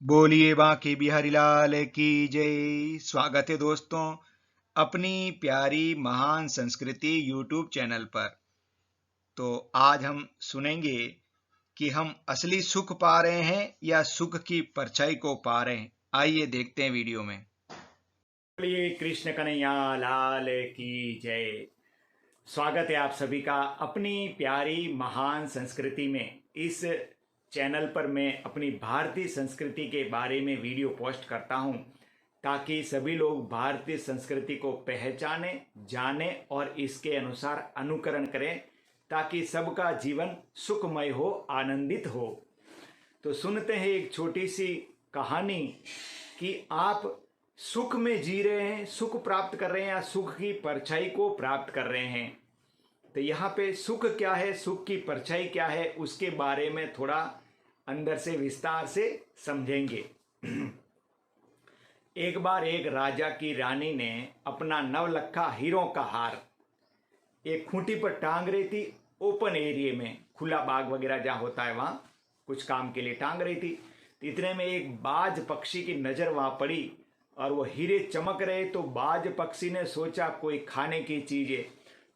बोलिए बांके बिहारी लाल की जय। स्वागत है दोस्तों अपनी प्यारी महान संस्कृति यूट्यूब चैनल पर। तो आज हम सुनेंगे कि हम असली सुख पा रहे हैं या सुख की परछाई को पा रहे हैं। आइए देखते हैं वीडियो में। बोलिए कृष्ण कन्हैया लाल की जय। स्वागत है आप सभी का अपनी प्यारी महान संस्कृति में। इस चैनल पर मैं अपनी भारतीय संस्कृति के बारे में वीडियो पोस्ट करता हूं ताकि सभी लोग भारतीय संस्कृति को पहचाने, जाने और इसके अनुसार अनुकरण करें ताकि सबका जीवन सुखमय हो, आनंदित हो। तो सुनते हैं एक छोटी सी कहानी कि आप सुख में जी रहे हैं, सुख प्राप्त कर रहे हैं या सुख की परछाई को प्राप्त कर रहे हैं। तो यहाँ पे सुख क्या है, सुख की परछाई क्या है, उसके बारे में थोड़ा अंदर से विस्तार से समझेंगे। एक बार एक राजा की रानी ने अपना नवलखा हीरों का हार एक खूंटी पर टांग रही थी। ओपन एरिया में, खुला बाग वगैरह जहाँ होता है वहाँ कुछ काम के लिए टांग रही थी। इतने में एक बाज पक्षी की नज़र वहाँ पड़ी और वो हीरे चमक रहे। तो बाज पक्षी ने सोचा कोई खाने की चीज़ है,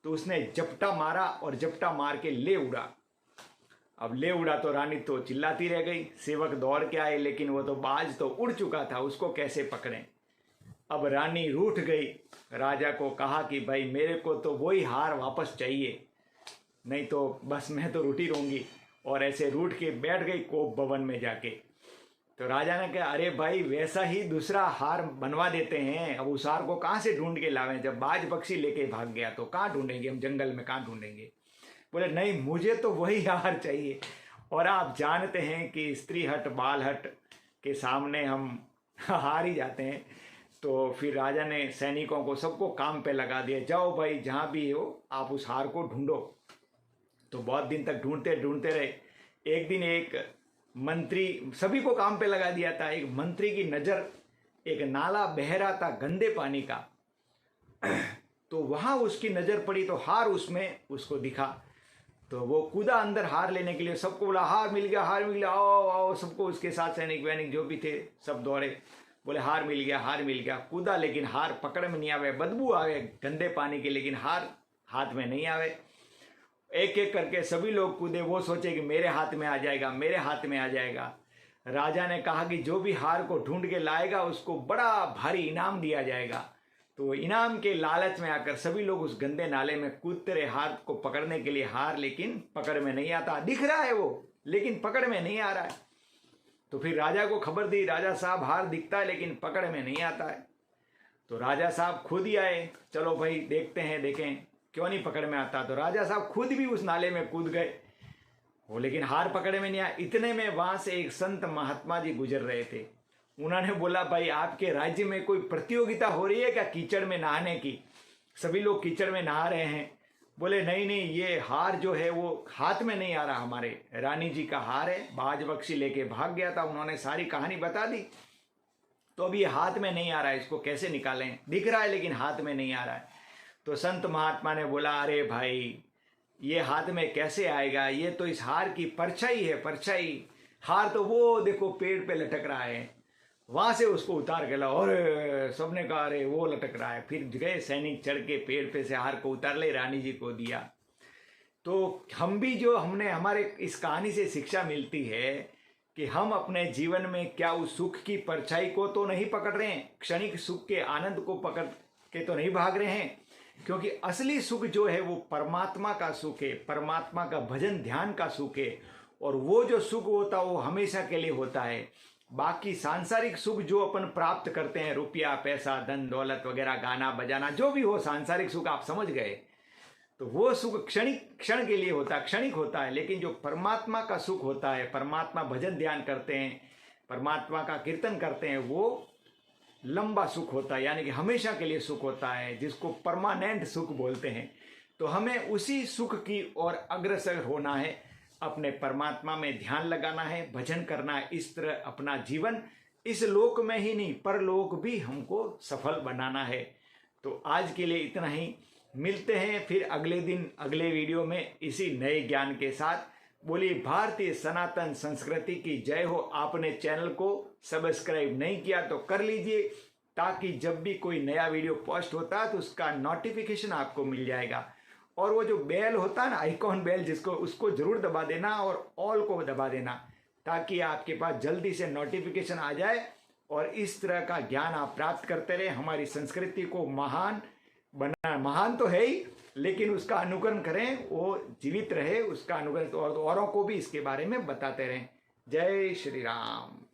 तो उसने झपटा मारा और झपटा मार के ले उड़ा। अब ले उड़ा तो रानी तो चिल्लाती रह गई, सेवक दौड़ के आए, लेकिन वो तो बाज तो उड़ चुका था, उसको कैसे पकड़ें। अब रानी रूठ गई, राजा को कहा कि भाई मेरे को तो वही हार वापस चाहिए, नहीं तो बस मैं तो रूठी रहूँगी। और ऐसे रूठ के बैठ गई कोप भवन में जाके। तो राजा ने कहा अरे भाई वैसा ही दूसरा हार बनवा देते हैं, अब उस हार को कहाँ से ढूंढ के लावें, जब बाज पक्षी लेके भाग गया तो कहाँ ढूंढेंगे हम, जंगल में कहाँ ढूंढेंगे। बोले नहीं मुझे तो वही हार चाहिए। और आप जानते हैं कि स्त्री हट बाल हट के सामने हम हार ही जाते हैं। तो फिर राजा ने सैनिकों को सबको काम पे लगा दिया, जाओ भाई जहाँ भी हो आप उस हार को ढूंढो। तो बहुत दिन तक ढूंढते ढूंढते रहे। एक दिन एक मंत्री, सभी को काम पे लगा दिया था, एक मंत्री की नज़र एक नाला बह रहा था गंदे पानी का। तो वहाँ उसकी नज़र पड़ी तो हार उसमें उसको दिखा। तो वो कूदा अंदर हार लेने के लिए, सबको बोला हार मिल गया, हार मिल गया, आओ आओ। सबको उसके साथ सैनिक वैनिक जो भी थे सब दौड़े, बोले हार मिल गया, हार मिल गया। कूदा लेकिन हार पकड़ में नहीं आवे, बदबू आवे गंदे पानी की, लेकिन हार हाथ में नहीं आवे। एक एक करके सभी लोग कूदे, वो सोचे कि मेरे हाथ में आ जाएगा, मेरे हाथ में आ जाएगा। राजा ने कहा कि जो भी हार को ढूंढ के लाएगा उसको बड़ा भारी इनाम दिया जाएगा। तो इनाम के लालच में आकर सभी लोग उस गंदे नाले में कूदते रहे हार को पकड़ने के लिए। हार लेकिन पकड़ में नहीं आता, दिख रहा है वो लेकिन पकड़ में नहीं आ रहा है। तो फिर राजा को खबर दी, राजा साहब हार दिखता है लेकिन पकड़ में नहीं आता है। तो राजा साहब खुद ही आए, चलो भाई देखते हैं, देखें क्यों नहीं पकड़ में आता। तो राजा साहब खुद भी उस नाले में कूद गए, वो लेकिन हार पकड़ में नहीं आया। इतने में वहां से एक संत महात्मा जी गुजर रहे थे। उन्होंने बोला भाई आपके राज्य में कोई प्रतियोगिता हो रही है क्या कीचड़ में नहाने की, सभी लोग कीचड़ में नहा रहे हैं। बोले नहीं नहीं, ये हार जो है वो हाथ में नहीं आ रहा, हमारे रानी जी का हार है, बाज बख्शी लेके भाग गया था। उन्होंने सारी कहानी बता दी। तो अब ये हाथ में नहीं आ रहा है, इसको कैसे निकालें, दिख रहा है लेकिन हाथ में नहीं आ रहा है। तो संत महात्मा ने बोला अरे भाई ये हाथ में कैसे आएगा, ये तो इस हार की परछाई है, परछाई। हार तो वो देखो पेड़ पे लटक रहा है, वहां से उसको उतार के लाओ। और सबने कहा अरे वो लटक रहा है। फिर गए सैनिक, चढ़ के पेड़ पे से हार को उतार ले, रानी जी को दिया। तो हम भी जो हमने हमारे इस कहानी से शिक्षा मिलती है कि हम अपने जीवन में क्या उस सुख की परछाई को तो नहीं पकड़ रहे हैं, क्षणिक सुख के आनंद को पकड़ के तो नहीं भाग रहे हैं, क्योंकि असली सुख जो है वो परमात्मा का सुख है, परमात्मा का भजन ध्यान का सुख है। और वो जो सुख होता है वो हमेशा के लिए होता है। बाकी सांसारिक सुख जो अपन प्राप्त करते हैं, रुपया पैसा धन दौलत वगैरह, गाना बजाना, जो भी हो सांसारिक सुख, आप समझ गए, तो वो सुख क्षणिक, क्षण के लिए होता है, क्षणिक होता है। लेकिन जो परमात्मा का सुख होता है, परमात्मा भजन ध्यान करते हैं, परमात्मा का कीर्तन करते हैं, वो लंबा सुख होता है, यानी कि हमेशा के लिए सुख होता है, जिसको परमानेंट सुख बोलते हैं। तो हमें उसी सुख की ओर अग्रसर होना है, अपने परमात्मा में ध्यान लगाना है, भजन करना है। इस तरह अपना जीवन इस लोक में ही नहीं परलोक भी हमको सफल बनाना है। तो आज के लिए इतना ही, मिलते हैं फिर अगले दिन अगले वीडियो में इसी नए ज्ञान के साथ। बोली भारतीय सनातन संस्कृति की जय हो। आपने चैनल को सब्सक्राइब नहीं किया तो कर लीजिए, ताकि जब भी कोई नया वीडियो पोस्ट होता है तो उसका नोटिफिकेशन आपको मिल जाएगा। और वो जो बेल होता है ना, आइकॉन बेल, जिसको उसको जरूर दबा देना और ऑल को दबा देना, ताकि आपके पास जल्दी से नोटिफिकेशन आ जाए और इस तरह का ज्ञान आप प्राप्त करते रहे। हमारी संस्कृति को महान बना, महान तो है ही, लेकिन उसका अनुकरण करें, वो जीवित रहे, उसका अनुकरण और औरों को भी इसके बारे में बताते रहें। जय श्री राम।